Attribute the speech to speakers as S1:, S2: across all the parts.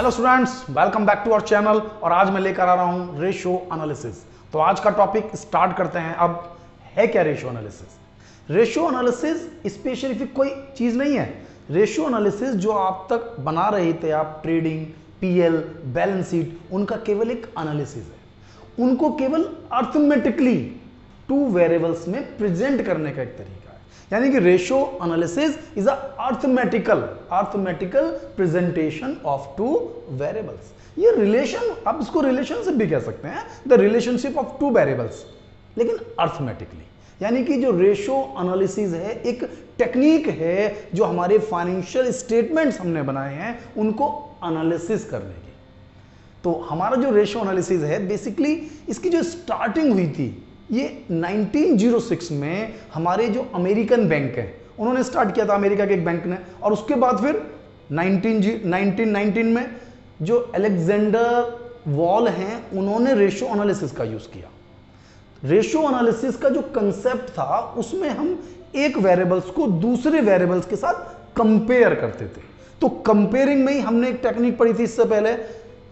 S1: Hello students, welcome back to our channel. और आज मैं लेकर आ रहा हूं रेशियो एनालिसिस। तो आज का टॉपिक स्टार्ट करते हैं। अब है क्या ratio analysis? Ratio analysis specific कोई चीज नहीं है। रेशियो एनालिसिस जो आप तक बना रहे थे आप, ट्रेडिंग, पीएल, बैलेंस शीट, उनका केवल एक एनालिसिस है। उनको केवल अर्थमेटिकली टू वेरिएबल्स में प्रेजेंट करने का एक तरीका है। यानी कि ratio analysis is arithmetical presentation of two variables. ये रिलेशन, आप इसको रिलेशनशिप भी कह सकते हैं, the relationship of two variables, लेकिन अर्थमेटिकली। यानी कि जो रेशियो एनालिसिस है एक टेक्निक है जो हमारे फाइनेंशियल स्टेटमेंट्स हमने बनाए हैं उनको एनालिसिस करने की। तो हमारा जो रेशियो एनालिसिस है बेसिकली इसकी जो स्टार्टिंग हुई थी ये 1906 में हमारे जो अमेरिकन बैंक है उन्होंने स्टार्ट किया था, अमेरिका के एक बैंक ने। और उसके बाद फिर 1919 में जो अलेक्जेंडर वॉल हैं उन्होंने रेशियो एनालिसिस का यूज किया। रेशियो एनालिसिस का जो कंसेप्ट था उसमें हम एक वेरिएबल्स को दूसरे वेरिएबल्स के साथ कंपेयर करते थे। तो कंपेयरिंग में ही हमने एक टेक्निक पढ़ी थी इससे पहले,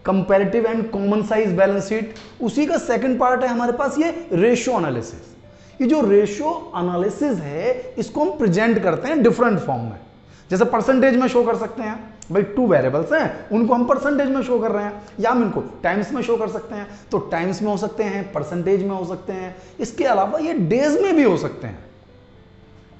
S1: comparative and common size balance sheet. उसी का सेकंड पार्ट है हमारे पास ये रेशियो एनालिसिस। ये जो रेशियो एनालिसिस है इसको हम प्रेजेंट करते हैं डिफरेंट फॉर्म में। जैसे परसेंटेज में शो कर सकते हैं, भाई टू वेरिएबल्स हैं उनको हम परसेंटेज में शो कर रहे हैं, या हम इनको टाइम्स में शो कर सकते हैं। तो टाइम्स में हो सकते हैं, परसेंटेज में हो सकते हैं, इसके अलावा ये डेज में भी हो सकते हैं।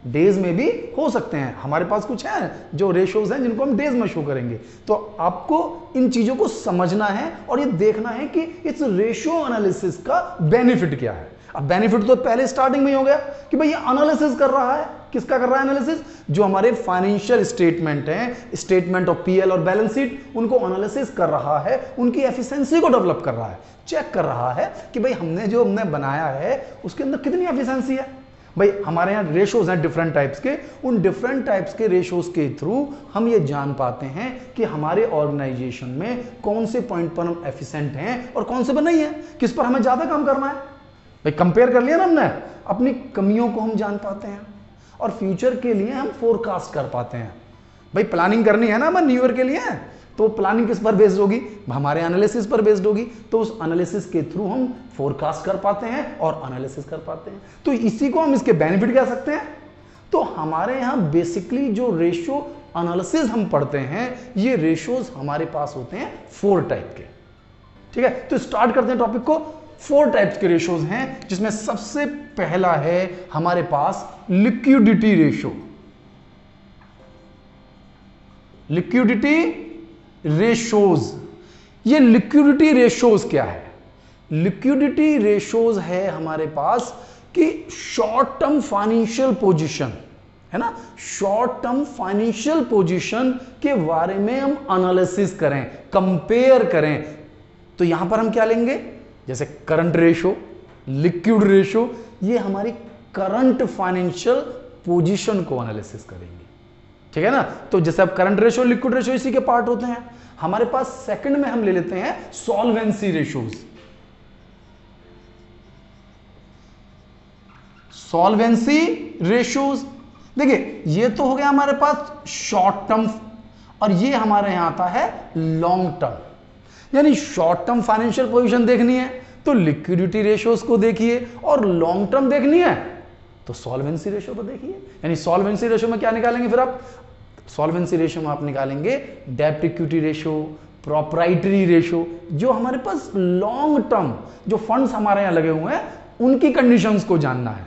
S1: डेज में भी हो सकते हैं। हमारे पास कुछ है जो रेशियोज हैं जिनको हम डेज में शो करेंगे। तो आपको इन चीजों को समझना है और ये देखना है कि इस रेशियो एनालिसिस का बेनिफिट क्या है। अब बेनिफिट तो पहले स्टार्टिंग में ही हो गया कि भाई ये एनालिसिस कर रहा है। किसका कर रहा है एनालिसिस? जो हमारे फाइनेंशियल स्टेटमेंट हैं, स्टेटमेंट ऑफ पीएल और बैलेंस शीट, उनको एनालिसिस कर रहा है, उनकी एफिशिएंसी को डेवलप कर रहा है, चेक कर रहा है कि भाई हमने बनाया है उसके अंदर कितनी एफिशिएंसी है। भाई हमारे यहाँ रेशियोज हैं डिफरेंट टाइप्स के, उन डिफरेंट टाइप्स के रेशियोज के थ्रू हम ये जान पाते हैं कि हमारे ऑर्गेनाइजेशन में कौन से पॉइंट पर हम एफिशिएंट हैं और कौन से पर नहीं है, किस पर हमें ज्यादा काम करना है। भाई कंपेयर कर लिया ना हमने, अपनी कमियों को हम जान पाते हैं और फ्यूचर के लिए हम फोरकास्ट कर पाते हैं। भाई प्लानिंग करनी है ना हमें न्यू ईयर के लिए, तो प्लानिंग किस पर बेस्ड होगी? हमारे एनालिसिस पर बेस्ड होगी। तो उस एनालिसिस के थ्रू हम फोरकास्ट कर पाते हैं और एनालिसिस कर पाते हैं। तो इसी को हम इसके बेनिफिट कह सकते हैं। तो हमारे यहां बेसिकली जो रेशियो एनालिसिस हम पढ़ते हैं ये रेशियोज हमारे पास होते हैं 4 टाइप के। ठीक है, तो स्टार्ट करते हैं टॉपिक को। 4 टाइप्स के रेशियोज हैं जिसमें सबसे पहला है हमारे पास लिक्विडिटी रेशियो। लिक्विडिटी रेशियोज, ये लिक्विडिटी रेशियोज क्या है? लिक्विडिटी रेशियोज है हमारे पास कि शॉर्ट टर्म फाइनेंशियल पोजीशन है ना, शॉर्ट टर्म फाइनेंशियल पोजीशन के बारे में हम एनालिसिस करें, कंपेयर करें। तो यहां पर हम क्या लेंगे? जैसे करंट रेशियो, लिक्विड रेशियो, ये हमारी करंट फाइनेंशियल पोजीशन को एनालिसिस करेंगे। ठीक है ना। तो जैसे अब करंट रेशियो, लिक्विड रेशियो इसी के पार्ट होते हैं। हमारे पास सेकंड में हम ले लेते हैं सॉल्वेंसी रेशियोज। सॉल्वेंसी रेशियोज देखिए, ये तो हो गया हमारे पास शॉर्ट टर्म, और ये हमारे यहां आता है लॉन्ग टर्म। यानी शॉर्ट टर्म फाइनेंशियल पोजीशन देखनी है तो लिक्विडिटी रेशियोज को देखिए, और लॉन्ग टर्म देखनी है तो सॉल्वेंसी रेशियो को देखिए। यानी सॉल्वेंसी रेशियो में क्या निकालेंगे फिर आप? सॉल्वेंसी रेशियो में आप निकालेंगे डेब्ट इक्विटी रेशियो, प्रोप्राइटरी रेशियो, जो हमारे पास लॉन्ग टर्म जो फंड्स हमारे यहां लगे हुए हैं उनकी कंडीशंस को जानना है।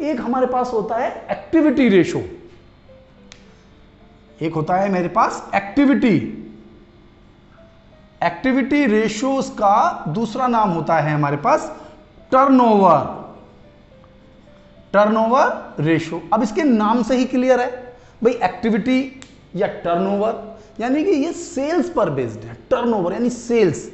S1: एक हमारे पास होता है एक्टिविटी रेशियो, एक होता है मेरे पास एक्टिविटी रेशियोज का दूसरा नाम होता है हमारे पास टर्नओवर रेशियो। अब इसके नाम से ही क्लियर है भाई, एक्टिविटी या टर्नओवर, यानी कि ये सेल्स पर बेस्ड है। टर्नओवर यानी सेल्स,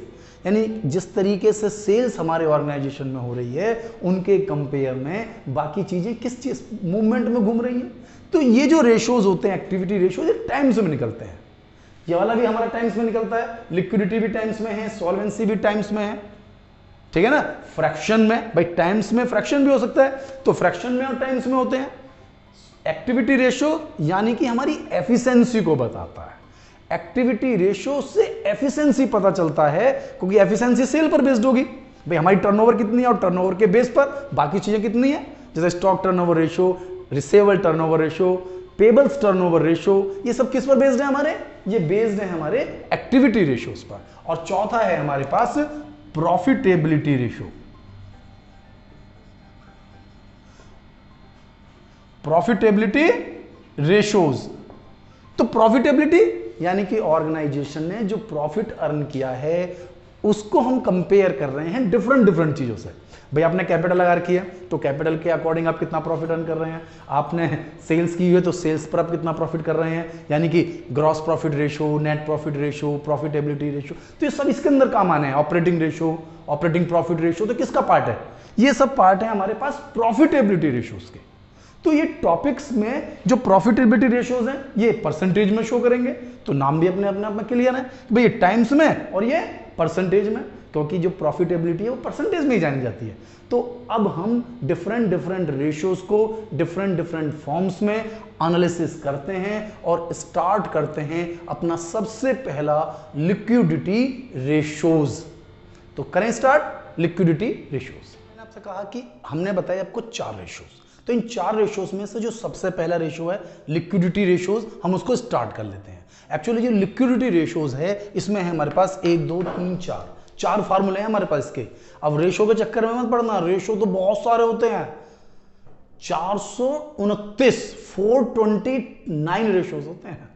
S1: यानी जिस तरीके से सेल्स हमारे ऑर्गेनाइजेशन में हो रही है उनके कंपेयर में बाकी चीजें किस चीज मूवमेंट में घूम रही हैं। तो ये जो रेशियोज होते हैं एक्टिविटी रेशियो, ये टाइम्स में निकलते हैं। ये वाला भी हमारा टाइम्स में निकलता है, लिक्विडिटी भी टाइम्स में है, सॉल्वेंसी भी टाइम्स में है। ठीक है ना। फ्रैक्शन में, भाई टाइम्स में फ्रैक्शन भी हो सकता है, तो फ्रैक्शन में और टाइम्स में होते हैं। एक्टिविटी रेशियो यानी कि हमारी एफिशिएंसी को बताता है। एक्टिविटी रेशियो से एफिशिएंसी पता चलता है, क्योंकि एफिशिएंसी सेल पर बेस्ड होगी। भाई हमारी टर्नओवर कितनी है और टर्नओवर के बेस पर बाकी चीजें कितनी है, जैसे stock turnover ratio, receivable turnover ratio, payables turnover ratio, ये सब किस पर बेस्ड है हमारे, ये बेस्ड है हमारे एक्टिविटी रेशियोज पर। और चौथा है हमारे पास प्रॉफिटेबिलिटी रेशियो। प्रॉफिटेबिलिटी रेशियोज, तो प्रॉफिटेबिलिटी यानी कि ऑर्गेनाइजेशन ने जो प्रॉफिट अर्न किया है उसको हम कंपेयर कर रहे हैं डिफरेंट चीजों से। भाई आपने कैपिटल लगा रखी है तो कैपिटल के अकॉर्डिंग आप कितना प्रॉफिट अर्न कर रहे हैं, आपने सेल्स की हुई है तो सेल्स पर आप कितना प्रॉफिट कर रहे हैं, यानी कि gross profit ratio, net profit ratio, profitability ratio, तो ये सब इसके अंदर काम आने हैं। Operating ratio, operating profit ratio, तो किसका पार्ट है, ये सब पार्ट है हमारे पास प्रॉफिटेबिलिटी रेशियोज के। तो ये टॉपिक्स में जो प्रॉफिटेबिलिटी रेशियोज हैं ये परसेंटेज में शो करेंगे, तो नाम भी अपने अपने आप में क्लियर है कि भाई ये टाइम्स में और ये परसेंटेज में, क्योंकि जो प्रॉफिटेबिलिटी है वो परसेंटेज में ही जानी जाती है। तो अब हम डिफरेंट रेशियोज को डिफरेंट फॉर्म्स में एनालिसिस करते हैं और स्टार्ट करते हैं अपना सबसे पहला लिक्विडिटी रेशियोज। तो करें स्टार्ट लिक्विडिटी रेशियोज। मैंने आपसे कहा कि हमने बताया आपको 4 रेशियोज, तो इन 4 रेशियोज में से जो सबसे पहला रेशियो है लिक्विडिटी रेशियोज, हम उसको स्टार्ट कर लेते हैं। एक्चुअली जो लिक्विडिटी रेशियोज है इसमें है हमारे पास 1 2 3 4 फार्मूले हैं हमारे पास इसके। अब रेशियो के चक्कर में मत पड़ना, रेशियो तो बहुत सारे होते हैं, 429 429 रेशियोज होते हैं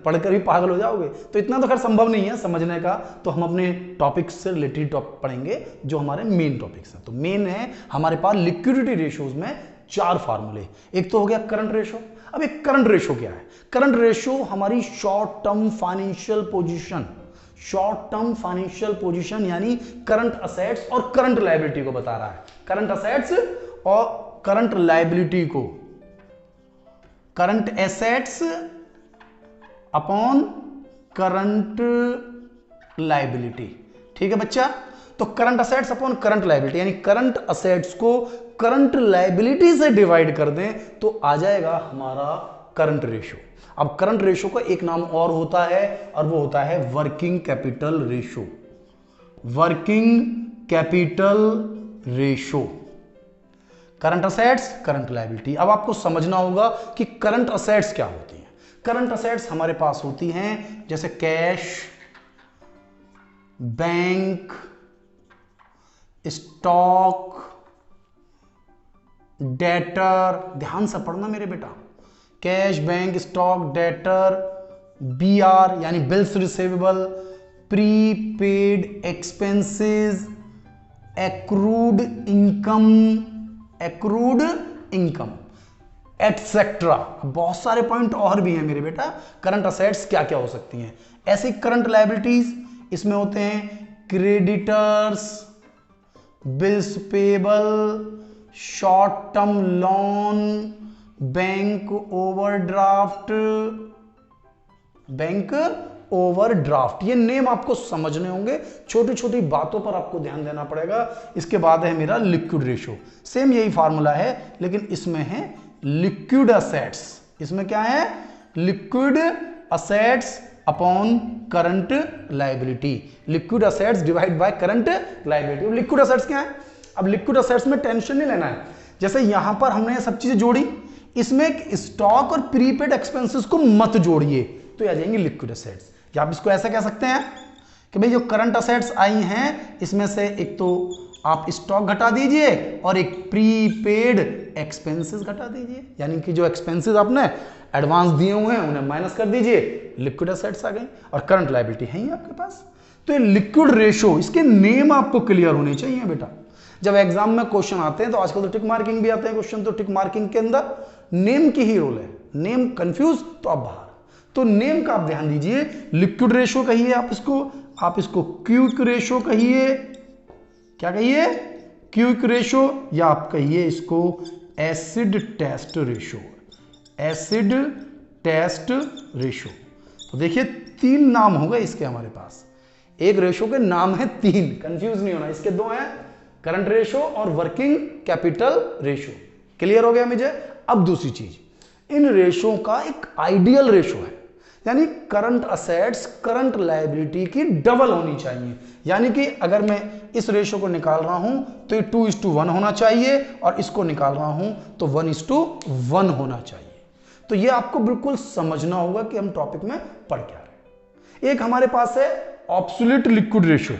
S1: पढ़कर भी पागल हो जाओगे। तो इतना तो खैर संभव नहीं है समझने का, तो हम अपने टॉपिक से रिलेटेड टॉपिक पढ़ेंगे जो हमारे मेन टॉपिक्स हैं। तो मेन है हमारे पास लिक्विडिटी रेशियोज में 4 फार्मूले। एक तो हो गया करंट रेशियो। अब एक करंट रेशियो क्या है, करंट रेशियो हमारी short term financial position, short term financial position यानी करंट असेट्स और करंट लायबिलिटी को बता रहा है। करंट असेट्स और करंट लायबिलिटी को, current assets upon current liability, ठीक है बच्चा। तो current assets upon current liability यानी करंट असेट्स को करंट लायबिलिटी से डिवाइड कर दें तो आ जाएगा हमारा करंट रेशियो। अब करंट रेशियो का एक नाम और होता है और वो होता है working capital ratio, working capital ratio. Current assets, current liability. अब आपको समझना होगा कि करंट असेट्स क्या होती हैं। करंट असेट्स हमारे पास होती हैं जैसे कैश, बैंक, स्टॉक, डेटर। ध्यान से पढ़ना मेरे बेटा, cash, bank, stock, debtor, BR यानी bills receivable, prepaid expenses, accrued income, accrued income et cetera. बहुत सारे पॉइंट और भी हैं मेरे बेटा। करंट असेट्स क्या क्या हो सकती हैं, ऐसी करंट लायबिलिटीज इसमें होते हैं creditors, bills payable, short term loan, bank overdraft, bank overdraft. ये नेम आपको समझने होंगे, छोटी छोटी बातों पर आपको ध्यान देना पड़ेगा। इसके बाद है मेरा लिक्विड रेशियो, सेम यही फार्मूला है लेकिन इसमें है लिक्विड असेट्स। इसमें क्या है, liquid assets upon current liability, liquid assets divide by current liability. Liquid assets क्या है, अब लिक्विड असेट्स में टेंशन नहीं लेना है। जैसे यहां पर हमने सब चीजें जोड़ी, इसमें स्टॉक और प्रीपेड एक्सपेंसेस को मत जोड़िए तो आ जाएंगे लिक्विड असेट्स। या आप इसको ऐसा कह सकते हैं कि भाई जो करंट असेट्स आई हैं इसमें से एक तो आप स्टॉक घटा दीजिए और एक प्रीपेड एक्सपेंसेस घटा दीजिए, यानी कि जो एक्सपेंसेस आपने एडवांस दिए हुए हैं उन्हें माइनस कर दीजिए, लिक्विड असेट्स आ गई और करंट लायबिलिटी है ही आपके पास। तो ये लिक्विड रेशियो, इसके नेम आपको क्लियर होने चाहिए बेटा। जब एग्जाम में क्वेश्चन आते हैं तो आजकल तो टिक मार्किंग भी आते हैं क्वेश्चन, तो टिक मार्किंग के अंदर नेम की ही रोल है, नेम कंफ्यूज तो आप बाहर। तो नेम का आप ध्यान दीजिए, लिक्विड रेशियो कहिए आप इसको क्विक रेशियो कहिए, क्या कहिए, क्विक रेशियो, या आप कहिए इसको acid test ratio, acid test ratio. तो देखिए 3 नाम हो गए इसके हमारे पास, एक रेशियो के नाम है 3, कंफ्यूज नहीं होना। इसके 2 हैं, करंट रेशियो और वर्किंग कैपिटल रेशियो। क्लियर हो गया मुझे। अब दूसरी चीज, इन रेशियो का एक आइडियल रेशियो है, यानी करंट असेट्स करंट लायबिलिटी की डबल होनी चाहिए। यानी कि अगर मैं इस रेशो को निकाल रहा हूं तो ये 2:1 होना चाहिए और इसको निकाल रहा हूं तो 1:1 होना चाहिए। तो ये आपको बिल्कुल समझना होगा कि हम टॉपिक में पढ़ क्या रहे हैं। एक हमारे पास है ऑब्सोल्यूट लिक्विड रेशो,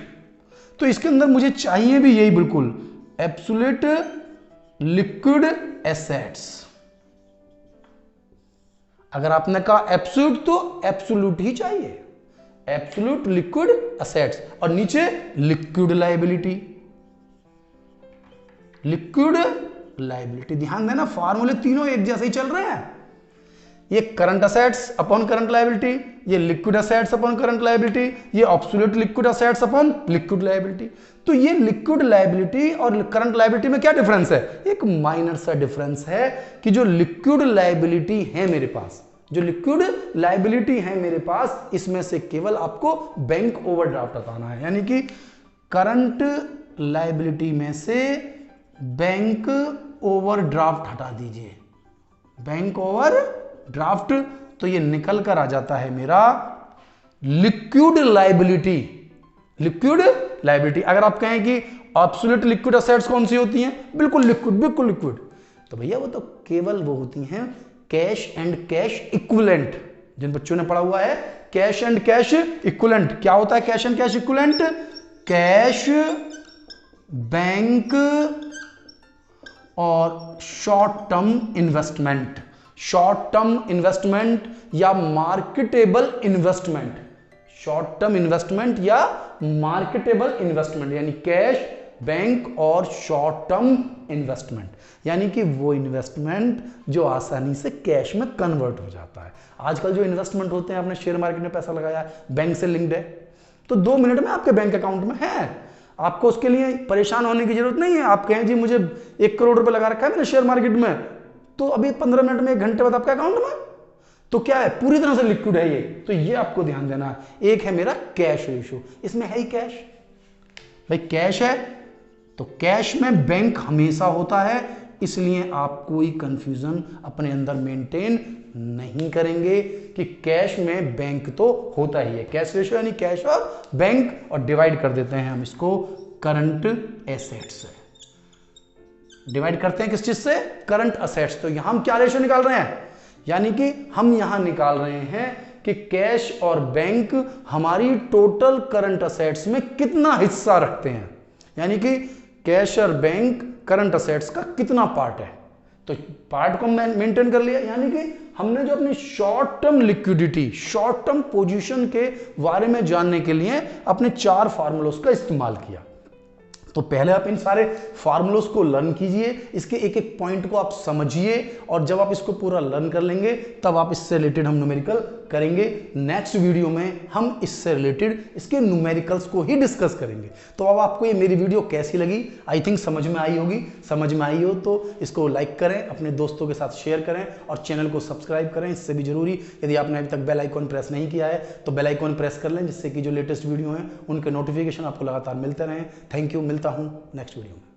S1: तो इसके अंदर मुझे चाहिए भी यही बिल्कुल एब्सोल्यूट लिक्विड एसेट्स। अगर आपने कहा एब्सोल्यूट तो एब्सोल्यूट ही चाहिए, एब्सोल्यूट लिक्विड एसेट्स, और नीचे लिक्विड लायबिलिटी। लिक्विड लायबिलिटी ध्यान देना, फार्मूले तीनों एक जैसे ही चल रहे हैं। ये current assets upon current liability, ये liquid assets upon current liability, ये absolute liquid assets upon liquid liability. तो ये लिक्विड लायबिलिटी और करंट लायबिलिटी में क्या डिफरेंस है? एक माइनर सा डिफरेंस है कि जो लिक्विड लायबिलिटी है मेरे पास, जो लिक्विड लायबिलिटी है मेरे पास, इसमें से केवल आपको बैंक ओवरड्राफ्ट हटाना है। यानी कि करंट लायबिलिटी में से बैंक ओवरड्राफ्ट हटा दीजिए, बैंक ओवरड्राफ्ट, तो ये निकल कर आ जाता है मेरा लिक्विड लायबिलिटी। लिक्विड लायबिलिटी, अगर आप कहें कि एब्सोल्यूट लिक्विड असेट्स कौन सी होती हैं? बिल्कुल लिक्विड, बिल्कुल लिक्विड, तो भैया वो तो केवल वो होती हैं कैश एंड कैश इक्विवेलेंट। जिन बच्चों ने पढ़ा हुआ है कैश एंड कैश इक्विवेलेंट, क्या होता है cash and cash equivalent? Cash, bank और short term investment, short term investment या marketable investment, short term investment या मार्केटेबल इन्वेस्टमेंट, यानी कैश, बैंक और शॉर्ट टर्म इन्वेस्टमेंट, यानी कि वो इन्वेस्टमेंट जो आसानी से कैश में कन्वर्ट हो जाता है। आजकल जो इन्वेस्टमेंट होते हैं, आपने शेयर मार्केट में पैसा लगाया, बैंक से लिंक्ड है, तो 2 मिनट में आपके बैंक अकाउंट में है। आपको उसके लिए परेशान होने की जरूरत नहीं है। आप कहें जी मुझे 1 करोड़ रुपए लगा रखा है मैंने शेयर मार्केट में, तो अभी 15 मिनट में 1 घंटे बाद आपके अकाउंट में, तो क्या है? पूरी तरह से लिक्विड है ये। तो ये आपको ध्यान देना है। एक है मेरा कैश रेशो, इसमें है ही कैश, भाई कैश है तो कैश में बैंक हमेशा होता है, इसलिए आप कोई कंफ्यूजन अपने अंदर मेंटेन नहीं करेंगे कि कैश में बैंक तो होता ही है। कैश रेशो यानी कैश और बैंक, और डिवाइड कर देते हैं हम इसको करंट एसेट्स से, डिवाइड करते हैं किस चीज से? Current assets. तो यहां हम क्या रेशो निकाल रहे हैं? यानी कि हम यहां निकाल रहे हैं कि कैश और बैंक हमारी टोटल करंट असेट्स में कितना हिस्सा रखते हैं, यानी कि कैश और बैंक करंट असेट्स का कितना पार्ट है। तो पार्ट को मेंटेन कर लिया, यानी कि हमने जो अपनी short term liquidity, short term position के बारे में जानने के लिए अपने 4 फार्मूलोस का इस्तेमाल किया। तो पहले आप इन सारे फार्मूलोस को लर्न कीजिए, इसके एक एक पॉइंट को आप समझिए, और जब आप इसको पूरा लर्न कर लेंगे तब आप इससे रिलेटेड हम न्यूमेरिकल करेंगे। नेक्स्ट वीडियो में हम इससे रिलेटेड इसके न्यूमेरिकल्स को ही डिस्कस करेंगे। तो अब आपको ये मेरी वीडियो कैसी लगी? आई थिंक समझ में आई होगी। समझ में आई हो तो इसको लाइक करें, अपने दोस्तों के साथ शेयर करें और चैनल को सब्सक्राइब करें। इससे भी जरूरी, यदि आपने अभी तक बेल आइकॉन प्रेस नहीं किया है तो बेल आइकॉन प्रेस कर लें, जिससे कि जो लेटेस्ट वीडियो हैं उनके नोटिफिकेशन आपको लगातार मिलते रहें। थैंक यू, मिलता हूं नेक्स्ट वीडियो में।